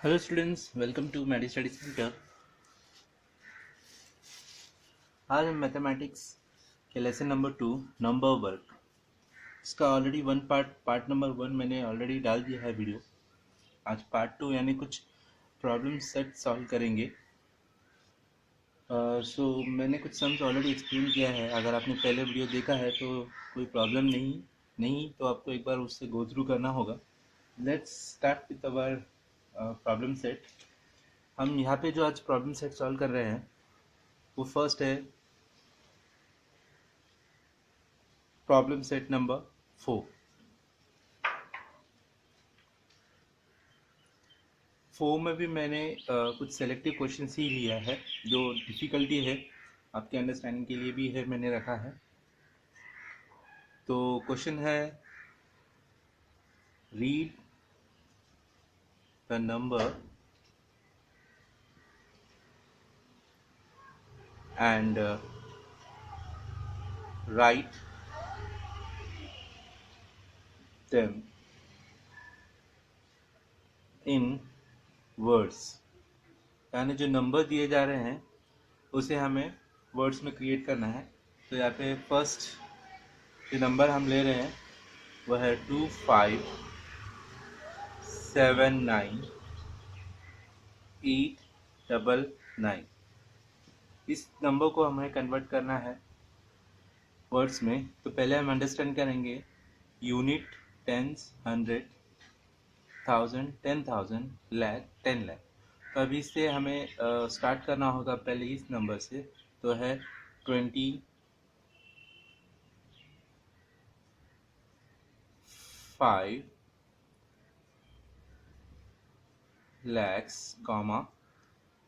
Hello students, welcome to Medi study centre. आज हम mathematics के लेसन नंबर 2 नंबर वर्क, इसका ऑलरेडी पार्ट नंबर 1 मैंने ऑलरेडी डाल दिया है वीडियो। आज पार्ट 2 यानी कुछ प्रॉब्लम सेट सॉल्व करेंगे। मैंने कुछ सम्स ऑलरेडी एक्सप्लेन किया है। अगर आपने पहले वीडियो देखा है तो कोई प्रॉब्लम नहीं तो आपको एक बार उससे गो थ्रू करना होगा। Let's start with our problem set. हम यहाँ पे जो आज प्रॉब्लम सेट सॉल्व कर रहे हैं वो फर्स्ट है प्रॉब्लम सेट नंबर 4। 4 में भी मैंने कुछ सेलेक्टिव क्वेश्चन ही लिया है। जो डिफ़िकल्टी है आपके अंडरस्टैंडिंग के लिए भी है, मैंने रखा है। तो क्वेश्चन है, read the number and write them in words. यानी जो नंबर दिए जा रहे हैं उसे हमें वर्ड्स में क्रिएट करना है। तो यहाँ पे फर्स्ट जो नंबर हम ले रहे हैं वह है 2579899। इस नंबर को हमें कन्वर्ट करना है वर्ड्स में। तो पहले हम अंडरस्टैंड करेंगे यूनिट, टेंस, 100, 1000, 10,000, लाख, 10 लाख। तो अभी इससे हमें स्टार्ट करना होगा पहले इस नंबर से। तो है 25 lakhs, कॉमा,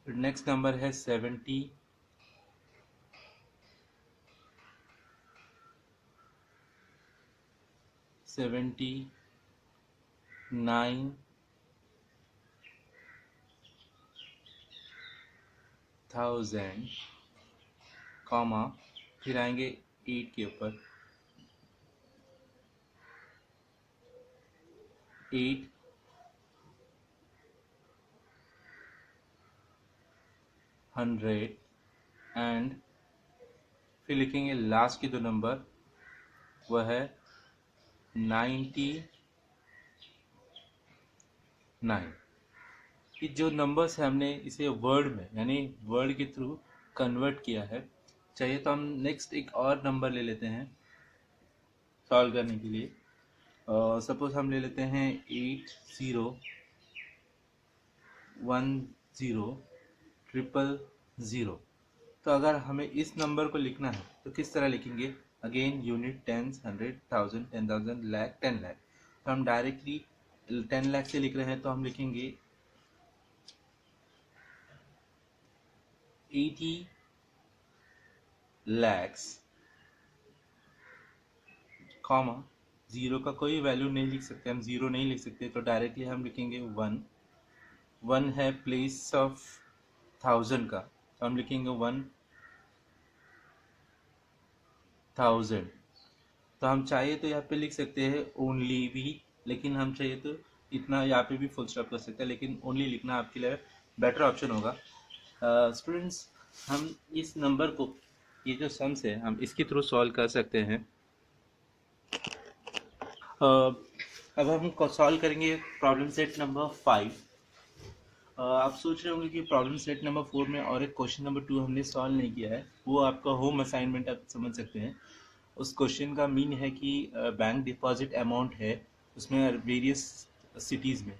नेक्स्ट नंबर है 79 thousand, कॉमा, फिर आएंगे 8 के ऊपर 800 एंड फिर लिखेंगे लास्ट के दो नंबर, वह है 99। ये जो नंबर्स है हमने इसे वर्ड में यानी वर्ड के थ्रू कन्वर्ट किया है। चाहिए तो हम नेक्स्ट एक और नंबर ले लेते हैं सॉल्व करने के लिए। सपोज हम ले लेते हैं 80100000। तो अगर हमें इस नंबर को लिखना है तो किस तरह लिखेंगे? Again unit, tens, 100, 1000, 10,000, lakh, 10 lakh. तो हम डायरेक्टली 10 लाख से लिख रहे हैं तो हम लिखेंगे 80 lakhs, कॉमा, जीरो का कोई वैल्यू नहीं लिख सकते, हम जीरो नहीं लिख सकते तो डायरेक्टली हम लिखेंगे 1। 1 है प्लेस ऑफ 1000 का, तो हम लिखेंगे 1000। तो हम चाहिए तो यहाँ पे लिख सकते हैं ओनली भी, लेकिन हम चाहिए तो इतना यहाँ पे भी फुल स्टॉप कर सकते हैं, लेकिन ओनली लिखना आपके लिए बेटर ऑप्शन होगा। स्टूडेंट्स, हम इस नंबर को, ये जो सम्स है, हम इसके थ्रू सॉल्व कर सकते हैं। अब हम सॉल्व करेंगे प्रॉब्लम सेट नंबर 5। आप सोच रहे होंगे कि प्रॉब्लम सेट नंबर 4 में और एक क्वेश्चन नंबर 2 हमने सॉल्व नहीं किया है, वो आपका होम असाइनमेंट आप समझ सकते हैं। उस क्वेश्चन का मीन है कि बैंक डिपॉजिट अमाउंट है उसमें वेरियस सिटीज़ में,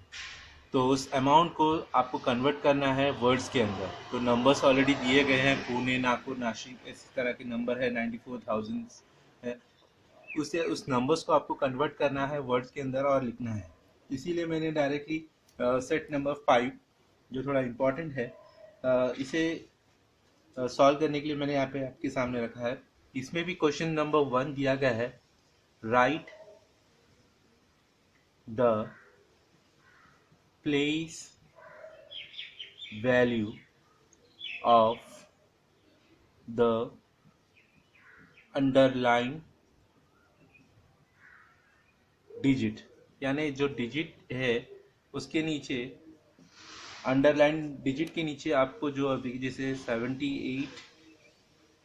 तो उस अमाउंट को आपको कन्वर्ट करना है वर्ड्स के अंदर। तो नंबर्स ऑलरेडी दिए गए हैं, पुणे, नागपुर, नासिक, इस तरह के नंबर है, 94,000 है। उस नंबर्स को आपको कन्वर्ट करना है वर्ड्स के अंदर और लिखना है। इसीलिए मैंने डायरेक्टली सेट नंबर 5, जो थोड़ा इम्पोर्टेंट है, इसे सॉल्व करने के लिए मैंने यहाँ पे आपके सामने रखा है। इसमें भी क्वेश्चन नंबर 1 दिया गया है, right the place value of the underline digit. यानी जो डिजिट है उसके नीचे अंडरलाइन डिजिट के नीचे आपको जो अभी जैसे 78,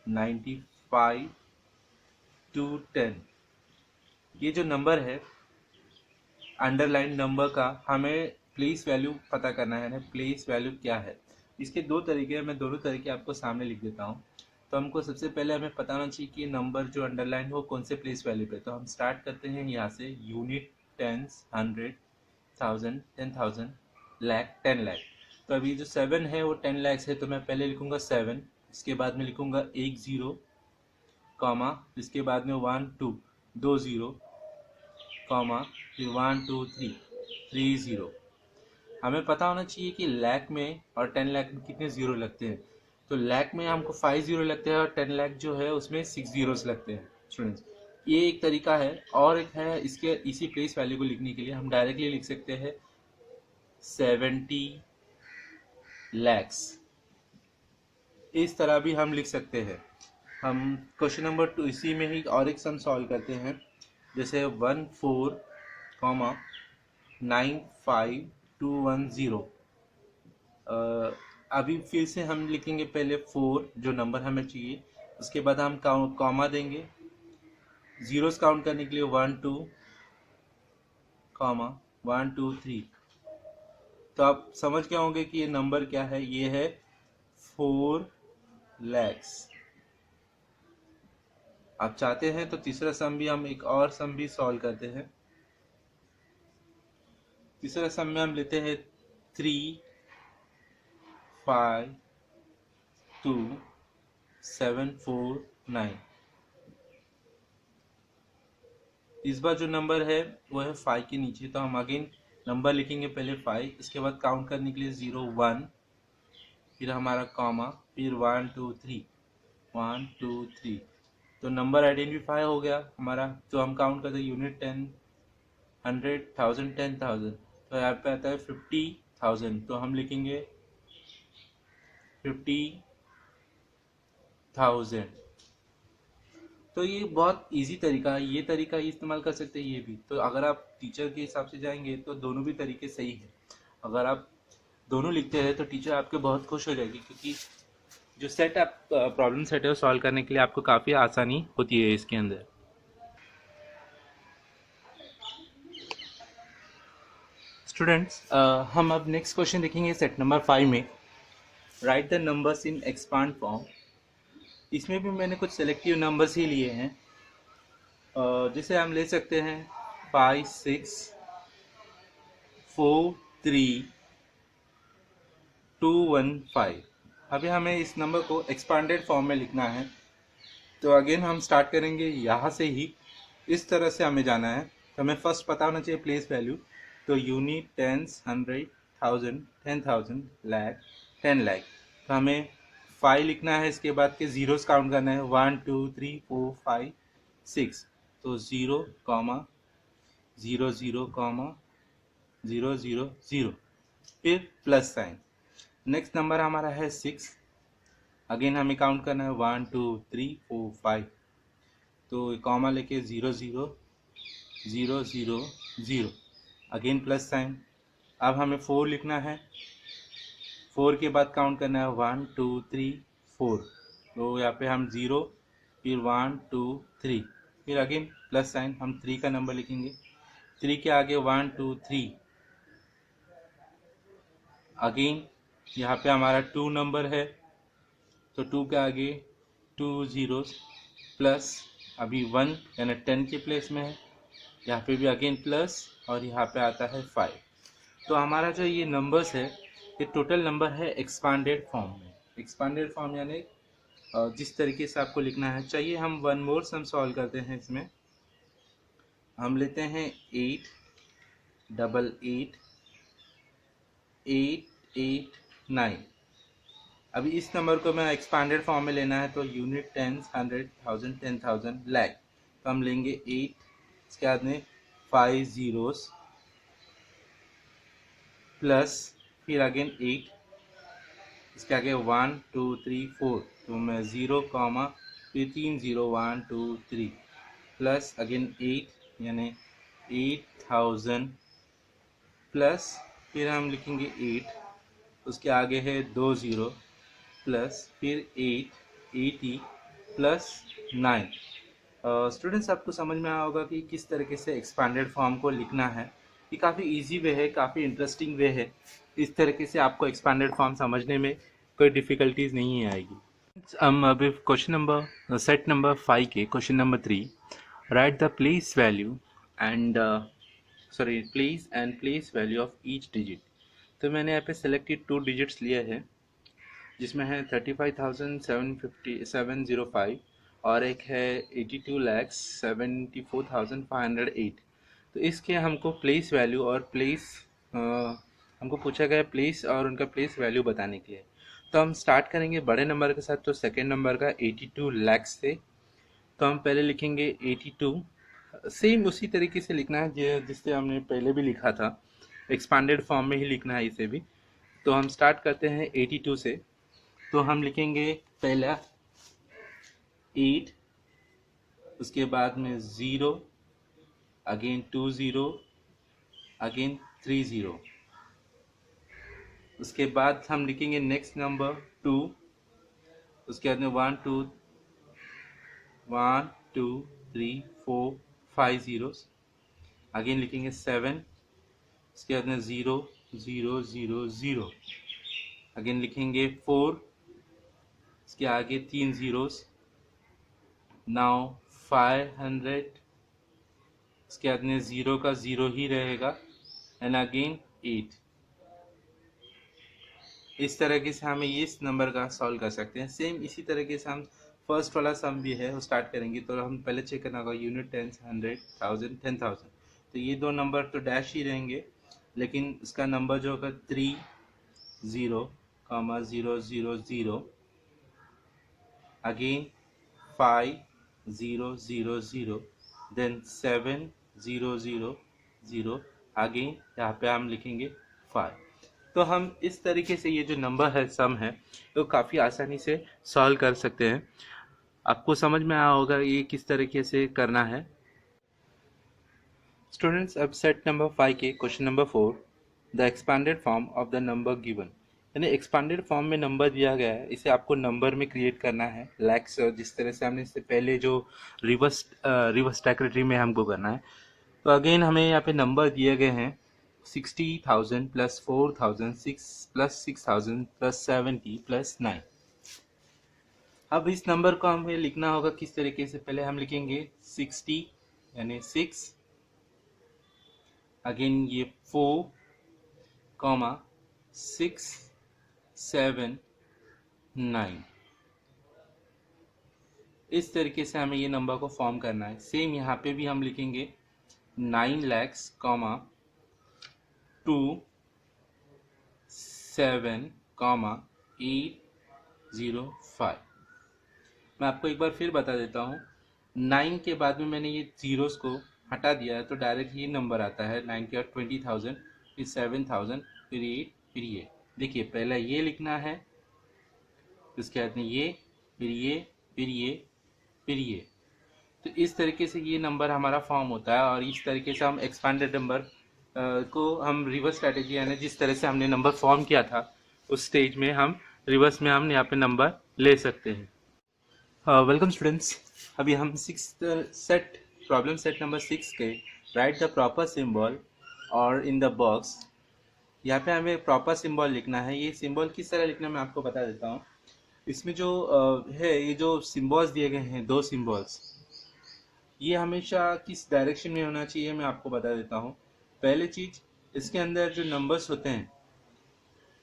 95 टू 10, ये जो नंबर है अंडरलाइन नंबर का, हमें प्लेस वैल्यू पता करना है ना, प्लेस वैल्यू क्या है। इसके दो तरीके हैं, मैं दोनों तरीके आपको सामने लिख देता हूँ। तो हमको सबसे पहले हमें पता होना चाहिए कि नंबर जो अंडरलाइन हो कौन से प्लेस वैल्यू पे। तो हम स्टार्ट करते हैं यहाँ से, यूनिट, टेंस, 100, 1000, 10,000, लाख, 10 लाख। तो अभी जो 7 है वो 10 लैक्स है, तो मैं पहले लिखूँगा 7, इसके बाद में लिखूँगा एक ज़ीरो, कॉमा, इसके बाद में 1 2, दो ज़ीरो, कॉमा, फिर 1 2 3, 3 ज़ीरो। हमें पता होना चाहिए कि लैख में और 10 लाख में कितने ज़ीरो लगते हैं। तो लैख में हमको 5 ज़ीरो लगते हैं और 10 लाख जो है उसमें 6 ज़ीरोस लगते हैं स्टूडेंट्स। ये एक तरीका है। और एक है, इसके इसी प्लेस वैल्यू को लिखने के लिए हम डायरेक्टली लिख सकते हैं 70 लैक्स, इस तरह भी हम लिख सकते हैं। हम क्वेश्चन नंबर 2 इसी में ही और एक सम सॉल्व करते हैं, जैसे 14, 95210। अभी फिर से हम लिखेंगे पहले 4 जो नंबर हमें चाहिए, उसके बाद हम कॉमा देंगे, जीरोस काउंट करने के लिए 1 2, कॉमा, 1 2 3। तो आप समझ गए होंगे कि ये नंबर क्या है, ये है 4 लैक्स। आप चाहते हैं तो तीसरा सम भी, हम एक और सम भी सॉल्व करते हैं। तीसरा सम में हम लेते हैं 3 5 2 7 4 9। इस बार जो नंबर है वो है 5 के नीचे, तो हम अगेन नंबर लिखेंगे, पहले 5, इसके बाद काउंट करने के लिए 0 1, फिर हमारा कॉमा, फिर 1 2 3, 1 2 3। तो नंबर आइडेंटिफाई हो गया हमारा। तो हम काउंट करते हैं यूनिट, 10, 100, 1000, 10,000। तो यहाँ पे आता है 50,000, तो हम लिखेंगे 50,000। तो ये बहुत इजी तरीका है, ये तरीका इस्तेमाल कर सकते हैं, ये भी। तो अगर आप टीचर के हिसाब से जाएंगे तो दोनों भी तरीके सही है। अगर आप दोनों लिखते हैं तो टीचर आपके बहुत खुश हो जाएगी, क्योंकि जो सेट आप प्रॉब्लम सेट है वो सॉल्व करने के लिए आपको काफ़ी आसानी होती है इसके अंदर। स्टूडेंट्स, हम अब नेक्स्ट क्वेश्चन देखेंगे सेट नंबर 5 में, right the numbers in expand form. इसमें भी मैंने कुछ सेलेक्टिव नंबर्स ही लिए हैं। जिसे हम ले सकते हैं 5 6 4 3 2 1 5। अभी हमें इस नंबर को एक्सपांडेड फॉर्म में लिखना है। तो अगेन हम स्टार्ट करेंगे यहाँ से ही, इस तरह से हमें जाना है। तो हमें फर्स्ट पता होना चाहिए प्लेस वैल्यू। तो यूनिट, टेंस, 100, 1000, 10,000, लाख, 10 लाख। तो हमें 5 लिखना है, इसके बाद के जीरोस काउंट करना है, 1 2 3 4 5 6। तो 0, कॉमा, 0 0, कॉमा, 0 0 0, फिर प्लस साइन। नेक्स्ट नंबर हमारा है 6। अगेन हमें काउंट करना है 1 2 3 4 5। तो कॉमा लेके 0 0 0 0 0, अगेन प्लस साइन। अब हमें 4 लिखना है, 4 के बाद काउंट करना है 1 2 3 4। तो यहाँ पे हम 0, फिर 1 2 3, फिर अगेन प्लस साइन। हम 3 का नंबर लिखेंगे, 3 के आगे 1 2 3, अगेन यहाँ पे हमारा 2 नंबर है, तो 2 के आगे 2 जीरोस, प्लस अभी 1 यानी 10 के प्लेस में है, यहाँ पे भी अगेन प्लस, और यहाँ पे आता है 5। तो हमारा जो ये नंबर्स है, ये टोटल नंबर है एक्सपांडेड फॉर्म में। एक्सपांडेड फॉर्म यानी जिस तरीके से आपको लिखना है। चाहिए हम वन मोर सम सॉल्व करते हैं। इसमें हम लेते हैं 8 8 8 8 8 9। अभी इस नंबर को मैं एक्सपांडेड फॉर्म में लेना है, तो यूनिट, टेंस, 100, 1000, 10,000, लाख। तो हम लेंगे 8, इसके बाद में 5 जीरोस, प्लस, फिर अगेन 8, इसके आगे 1 2 3 4। तो मैं 0, कॉमा, फिर 3 0, 1 2 3, प्लस अगेन 8 यानी 8000, प्लस फिर हम लिखेंगे 8, उसके आगे है 2 ज़ीरो प्लस फिर 8 80 प्लस 9। स्टूडेंट्स आपको समझ में आया होगा कि किस तरीके से एक्सपांडेड फॉर्म को लिखना है। ये काफ़ी इजी वे है, काफ़ी इंटरेस्टिंग वे है। इस तरीके से आपको एक्सपांडेड फॉर्म समझने में कोई डिफ़िकल्टीज नहीं आएगी। हम अभी क्वेश्चन नंबर सेट नंबर 5 के question number 3, right the place value and place value of each digit. तो मैंने यहाँ पे सेलेक्टेड 2 डिजिट्स लिए हैं, जिसमें है 35,705 और एक है 82,74,508। तो इसके हमको प्लेस वैल्यू और हमको पूछा गया प्लेस और उनका प्लेस वैल्यू बताने के लिए। तो हम स्टार्ट करेंगे बड़े नंबर के साथ। तो सेकेंड नंबर का 82 लाख से, तो हम पहले लिखेंगे 82। सेम उसी तरीके से लिखना है जिससे हमने पहले भी लिखा था, एक्सपांडेड फॉर्म में ही लिखना है इसे भी। तो हम स्टार्ट करते हैं 82 से। तो हम लिखेंगे पहला 8, उसके बाद में 0, अगेन 2 ज़ीरो, अगेन 3 ज़ीरो। उसके बाद हम लिखेंगे नेक्स्ट नंबर 2, उसके बाद में 1 2 3 4 5 ज़ीरोस। अगेन लिखेंगे 7, उसके बाद में 0 0 0 0। अगेन लिखेंगे 4, इसके आगे 3 ज़ीरोस। नाउ 500, इसके बाद में 0 का 0 ही रहेगा, एंड अगेन 8। इस तरीके से हमें इस नंबर का सॉल्व कर सकते हैं। सेम इसी तरीके से हम फर्स्ट वाला सम भी है वो स्टार्ट करेंगे। तो हम पहले चेक करना होगा यूनिट, टेंस, 100, 1000, 10,000। तो ये दो नंबर तो डैश ही रहेंगे, लेकिन इसका नंबर जो होगा 3 0 0 0 0, अगेन 5 0 0 0, देन 7 0 0 0, अगेन यहाँ पे हम लिखेंगे 5। तो हम इस तरीके से ये जो नंबर है सम है तो काफ़ी आसानी से सॉल्व कर सकते हैं। आपको समझ में आया होगा ये किस तरीके से करना है। स्टूडेंट्स, अब सेट नंबर 5 के question number 4, the expanded form of the number given. यानी एक्सपांडेड फॉर्म में नंबर दिया गया है, इसे आपको नंबर में क्रिएट करना है लैक्स, जिस तरह से हमने इससे पहले जो रिवर्स टैक्रेटरी में हमको करना है। तो अगेन हमें यहाँ पे नंबर दिए गए हैं 60,000 प्लस 4,000 प्लस 6,000 प्लस 70 प्लस 9। अब इस नंबर को हमें लिखना होगा किस तरीके से। पहले हम लिखेंगे 60 यानी 6, अगेन ये 4, 6 7 9। इस तरीके से हमें ये नंबर को फॉर्म करना है। सेम यहाँ पे भी हम लिखेंगे 9 lakhs, 2 7, 805। मैं आपको एक बार फिर बता देता हूँ। 9 के बाद में मैंने ये जीरोस को हटा दिया है, तो डायरेक्ट ये नंबर आता है 9 के बाद 20,000, फिर 7,000, फिर 8, फिर ये। देखिए पहला ये लिखना है, उसके बाद में ये, फिर ये, फिर ये, फिर ये। तो इस तरीके से ये नंबर हमारा फॉर्म होता है। और इस तरीके से हम एक्सपांडेड नंबर को हम रिवर्स स्ट्रैटेजी, यानी जिस तरह से हमने नंबर फॉर्म किया था उस स्टेज में हम रिवर्स में हम यहाँ पे नंबर ले सकते हैं। वेलकम स्टूडेंट्स, अभी हम प्रॉब्लम सेट नंबर 6 के राइट द प्रॉपर सिंबल और इन द बॉक्स। यहाँ पे हमें प्रॉपर सिंबल लिखना है। ये सिंबल किस तरह लिखना मैं आपको बता देता हूँ। इसमें जो है, ये जो सिंबल्स दिए गए हैं, 2 सिंबल्स, ये हमेशा किस डायरेक्शन में होना चाहिए मैं आपको बता देता हूँ। पहले चीज़, इसके अंदर जो नंबर्स होते हैं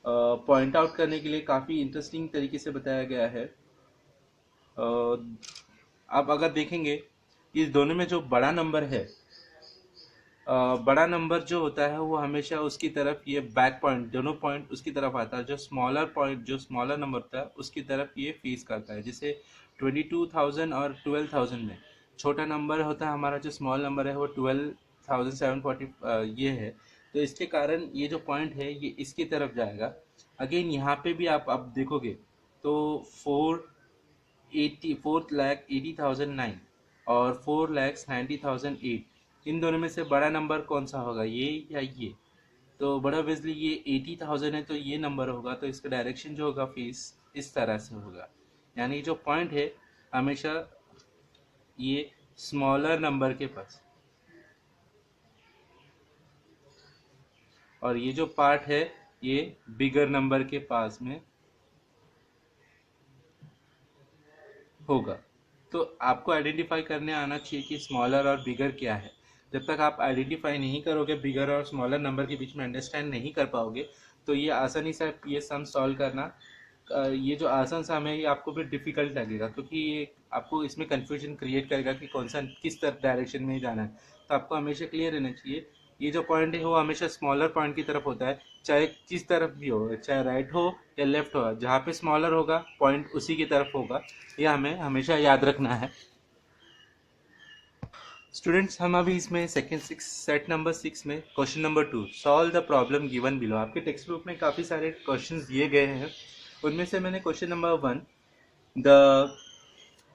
पॉइंट आउट करने के लिए काफ़ी इंटरेस्टिंग तरीके से बताया गया है। आप अगर देखेंगे इस दोनों में जो बड़ा नंबर है, बड़ा नंबर जो होता है वो हमेशा उसकी तरफ ये बैक पॉइंट, दोनों पॉइंट उसकी तरफ आता है। जो स्मॉलर पॉइंट, जो स्मॉलर नंबर होता है उसकी तरफ ये फेस करता है। जैसे 22,000 और 12,000 में छोटा नंबर होता है हमारा, जो स्मॉल नंबर है वो 12,740 ये है। तो इसके कारण ये जो पॉइंट है ये इसकी तरफ जाएगा। अगेन यहाँ पे भी आप देखोगे तो 4,80,9 और 4,90,008, इन दोनों में से बड़ा नंबर कौन सा होगा, ये या ये? तो बड़ा ऑब्वियसली ये 80,000 है, तो ये नंबर होगा, तो इसका डायरेक्शन जो होगा फेस इस तरह से होगा, यानी जो पॉइंट है हमेशा ये स्मॉलर नंबर के पास, और ये जो पार्ट है ये बिगर नंबर के पास में होगा। तो आपको आइडेंटिफाई करने आना चाहिए कि स्मॉलर और बिगर क्या है। जब तक आप आइडेंटिफाई नहीं करोगे, बिगर और स्मॉलर नंबर के बीच में अंडरस्टैंड नहीं कर पाओगे, तो ये आसानी से ये सम सॉल्व करना, ये जो आसान सम है ये आपको भी डिफिकल्ट लगेगा, क्योंकि ये आपको इसमें कन्फ्यूजन क्रिएट करेगा कि कौन सा किस तरफ डायरेक्शन में जाना है। तो आपको हमेशा क्लियर रहना चाहिए, ये जो पॉइंट है वो हमेशा स्मॉलर पॉइंट की तरफ होता है, चाहे किस तरफ भी हो, चाहे राइट हो या लेफ्ट हो, जहाँ पे स्मॉलर होगा पॉइंट उसी की तरफ होगा। ये हमें हमेशा याद रखना है। स्टूडेंट्स, हम अभी इसमें सेट नंबर 6 में question number 2, solve the problem given below. आपके टेक्स्ट बुक में काफ़ी सारे क्वेश्चंस दिए गए हैं, उनमें से मैंने क्वेश्चन नंबर 1, द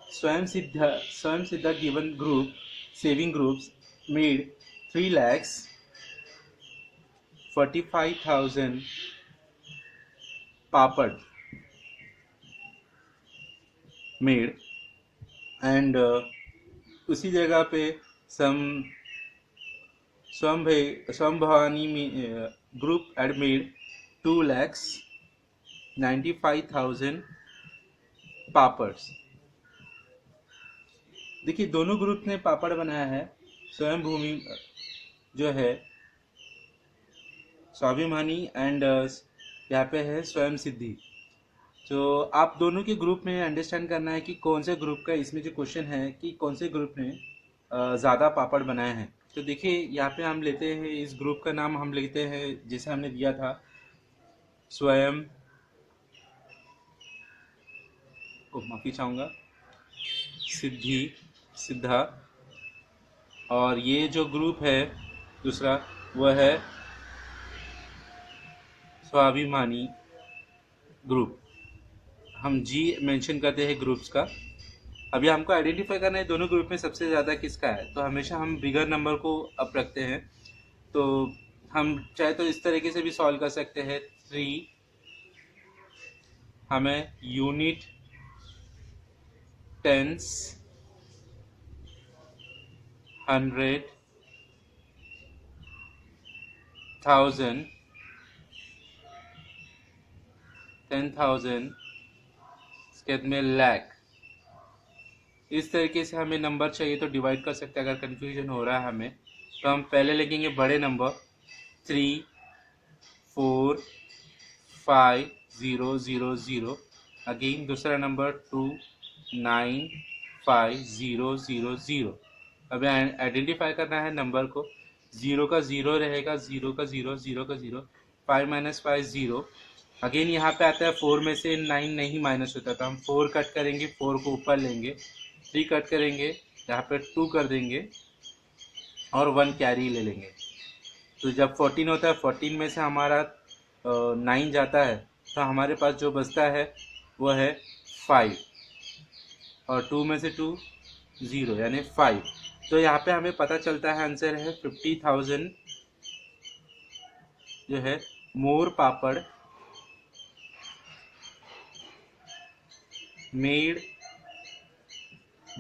स्वयं सिद्धा given group saving groups made 3,45,000 papad made, and उसी जगह पे स्वयं भवानी ग्रुप had made 2,95,000 पापड़। देखिए दोनों ग्रुप ने पापड़ बनाया है, स्वयं भूमि जो है स्वाभिमानी एंड यहाँ पे है स्वयं सिद्धि। तो आप दोनों के ग्रुप में अंडरस्टैंड करना है कि कौन से ग्रुप का, इसमें जो क्वेश्चन है कि कौन से ग्रुप ने ज़्यादा पापड़ बनाए हैं। तो देखिए यहाँ पे हम लेते हैं, इस ग्रुप का नाम हम लेते हैं जैसे हमने दिया था स्वयं, माफ़ी चाहूँगा, सिद्धा, और ये जो ग्रुप है दूसरा वह है स्वाभिमानी ग्रुप। हम जी मेंशन करते हैं ग्रुप्स का। अभी हमको आइडेंटिफाई करना है दोनों ग्रुप में सबसे ज़्यादा किसका है, तो हमेशा हम बिगर नंबर को अप रखते हैं। तो हम चाहे तो इस तरीके से भी सॉल्व कर सकते हैं, 3 हमें यूनिट, टेंस, 100, 1000, 10,000, इसके बाद में लाख। इस तरीके से हमें नंबर चाहिए तो डिवाइड कर सकते हैं। अगर कंफ्यूजन हो रहा है हमें, तो हम पहले लिखेंगे बड़े नंबर 3, 4, 5, 0, 0, 0। अगेन दूसरा नंबर 2, 9, 5, 0, 0, 0। अब आइडेंटिफाई करना है नंबर को, 0 का 0 रहेगा, 0 का 0, 0 का 0, 5 - 5 0। अगेन यहाँ पे आता है 4 में से 9 नहीं माइनस होता, तो हम 4 कट करेंगे, 4 को ऊपर लेंगे, 3 कट करेंगे, यहाँ पे 2 कर देंगे और 1 कैरी ले लेंगे। तो जब 14 होता है, 14 में से हमारा 9 जाता है, तो हमारे पास जो बचता है वो है 5, और 2 में से 2 0, यानी 5। तो यहाँ पे हमें पता चलता है आंसर है 50,000 जो है मोर पापड़ मेड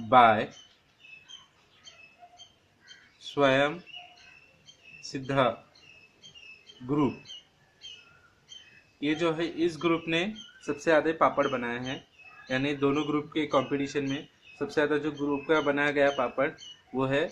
बाय स्वयं सिद्धा ग्रुप। ये जो है इस ग्रुप ने सबसे ज़्यादा पापड़ बनाए हैं, यानी दोनों ग्रुप के कंपटीशन में सबसे ज़्यादा जो ग्रुप का बनाया गया पापड़ वो है